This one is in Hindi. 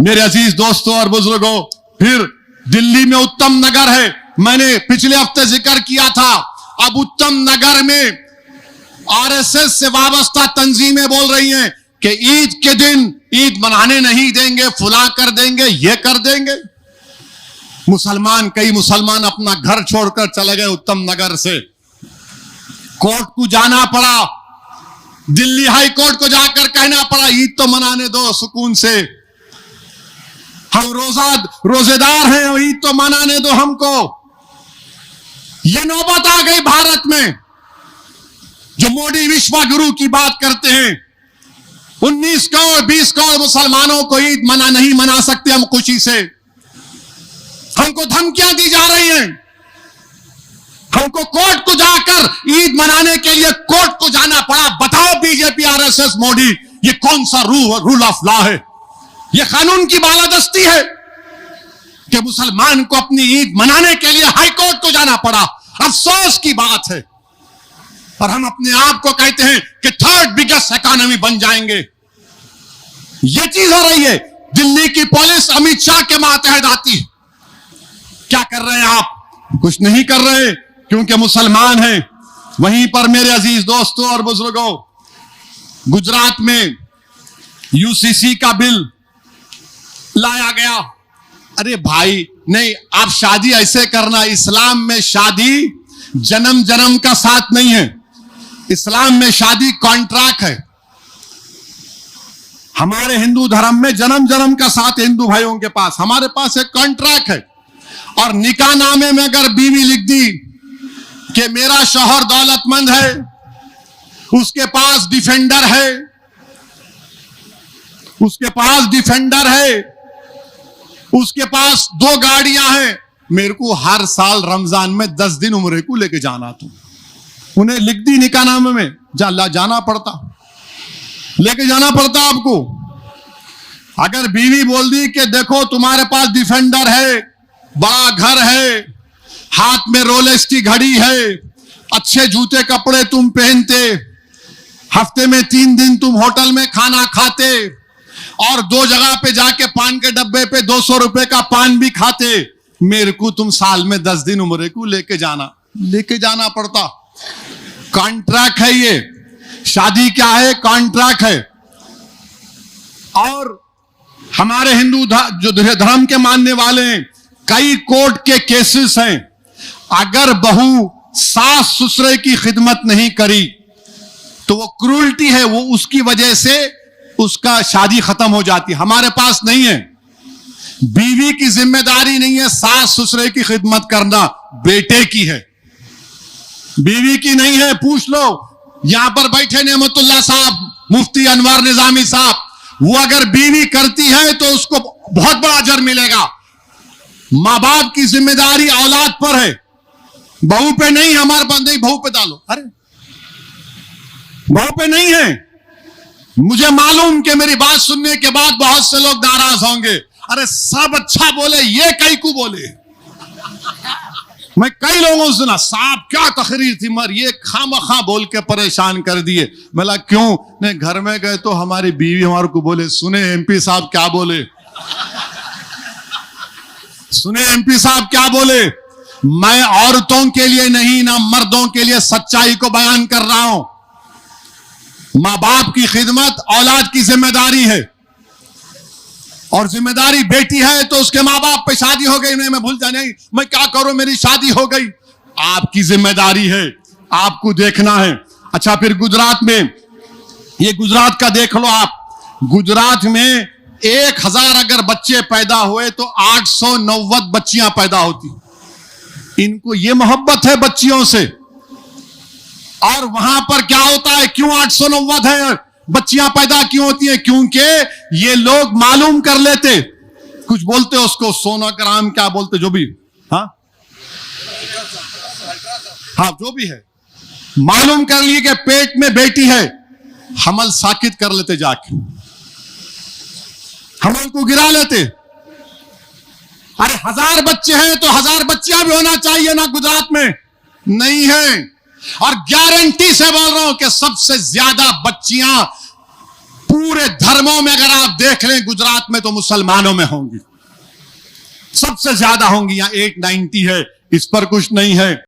मेरे अजीज दोस्तों और बुजुर्गों, फिर दिल्ली में उत्तम नगर है, मैंने पिछले हफ्ते जिक्र किया था। अब उत्तम नगर में आरएसएस से वाबस्ता तंजीमें बोल रही हैं कि ईद के दिन ईद मनाने नहीं देंगे, फुला कर देंगे, ये कर देंगे। कई मुसलमान अपना घर छोड़कर चले गए उत्तम नगर से। कोर्ट को जाना पड़ा, दिल्ली हाई कोर्ट को जाकर कहना पड़ा ईद तो मनाने दो सुकून से, हम रोजेदार हैं और ईद तो मनाने दो हमको। ये नौबत आ गई भारत में। जो मोदी विश्व गुरु की बात करते हैं, 19 करोड़ 20 करोड़ मुसलमानों को ईद नहीं मना सकते हम खुशी से। हमको धमकियां दी जा रही हैं, हमको कोर्ट को जाकर ईद मनाने के लिए कोर्ट को जाना पड़ा। बताओ बीजेपी, आरएसएस, मोदी, ये कौन सा रूल ऑफ लॉ है? ये कानून की बालादस्ती है कि मुसलमान को अपनी ईद मनाने के लिए हाई कोर्ट को जाना पड़ा। अफसोस की बात है। और हम अपने आप को कहते हैं कि थर्ड बिगेस्ट इकोनॉमी बन जाएंगे। ये चीज हो रही है। दिल्ली की पुलिस अमित शाह के मातहत आती है। क्या कर रहे हैं आप? कुछ नहीं कर रहे, क्योंकि मुसलमान हैं। वहीं पर मेरे अजीज दोस्तों और बुजुर्गों, गुजरात में यूसीसी का बिल लाया गया। अरे भाई नहीं, आप शादी ऐसे करना। इस्लाम में शादी जन्म जन्म का साथ नहीं है। इस्लाम में शादी कॉन्ट्रैक्ट है। हमारे हिंदू धर्म में जन्म जन्म का साथ हिंदू भाइयों के पास, हमारे पास एक कॉन्ट्रैक्ट है। और निकाह नामे में अगर बीवी लिख दी कि मेरा शौहर दौलतमंद है, उसके पास डिफेंडर है, उसके पास 2 गाड़ियां हैं, मेरे को हर साल रमजान में 10 दिन उम्रे को लेके जाना, तो उन्हें लिख दी निकाहनामे में, जाना पड़ता, लेके जाना पड़ता आपको। अगर बीवी बोल दी कि देखो तुम्हारे पास डिफेंडर है, बड़ा घर है, हाथ में रोलेक्स की घड़ी है, अच्छे जूते कपड़े तुम पहनते, हफ्ते में 3 दिन तुम होटल में खाना खाते, और 2 जगह पे जाके पान के डब्बे पे 200 रुपए का पान भी खाते, मेरे को तुम साल में 10 दिन उम्रे को लेके जाना पड़ता। कॉन्ट्रैक्ट है ये। शादी क्या है? कॉन्ट्रैक्ट है। और हमारे हिंदू जो धर्म के मानने वाले हैं, कई कोर्ट के केसेस हैं। अगर बहू सास ससुरे की खिदमत नहीं करी तो वो क्रूरल्टी है, वो उसकी वजह से उसका शादी खत्म हो जाती है। हमारे पास नहीं है। बीवी की जिम्मेदारी नहीं है सास ससुरे की खिदमत करना, बेटे की है, बीवी की नहीं है। पूछ लो, यहां पर बैठे नेमतुल्लाह साहब, मुफ्ती अनवर निजामी साहब, वो अगर बीवी करती है तो उसको बहुत बड़ा अजर मिलेगा। मां बाप की जिम्मेदारी औलाद पर है, बहू पे नहीं। हमारे पास नहीं, बहू पे डालो, अरे बहू पे नहीं है। मुझे मालूम कि मेरी बात सुनने के बाद बहुत से लोग नाराज होंगे। अरे सब अच्छा बोले, ये कई को बोले। मैं कई लोगों से सुना, साहब क्या तकरीर थी, मगर ये खामखा बोल के परेशान कर दिए। मैं क्यों? नहीं, घर में गए तो हमारी बीवी हमारे को बोले, सुने एमपी साहब क्या बोले, सुने एमपी साहब क्या बोले। मैं औरतों के लिए नहीं, ना मर्दों के लिए सच्चाई को बयान कर रहा हूं। मां बाप की खिदमत औलाद की जिम्मेदारी है, और जिम्मेदारी बेटी है तो उसके मां बाप पे शादी हो गई, नहीं मैं भूल जाए, नहीं मैं क्या करूं, मेरी शादी हो गई। आपकी जिम्मेदारी है, आपको देखना है। अच्छा, फिर गुजरात में, ये गुजरात का देख लो आप। गुजरात में 1000 अगर बच्चे पैदा हुए तो 890 बच्चियां पैदा होती। इनको ये मोहब्बत है बच्चियों से। और वहां पर क्या होता है, क्यों 890 है बच्चियां पैदा क्यों होती हैं? क्योंकि ये लोग मालूम कर लेते, कुछ बोलते उसको सोनोग्राम, क्या बोलते, जो भी, हाँ जो भी है, मालूम कर लिए कि पेट में बेटी है, हमल साकित कर लेते, जाके हमल को गिरा लेते। अरे 1000 बच्चे हैं तो 1000 बच्चियां भी होना चाहिए ना, गुजरात में नहीं है। और गारंटी से बोल रहा हूं कि सबसे ज्यादा बच्चियां पूरे धर्मों में अगर आप देख लें गुजरात में तो मुसलमानों में होंगी, सबसे ज्यादा होंगी। यहां 890 है, इस पर कुछ नहीं है।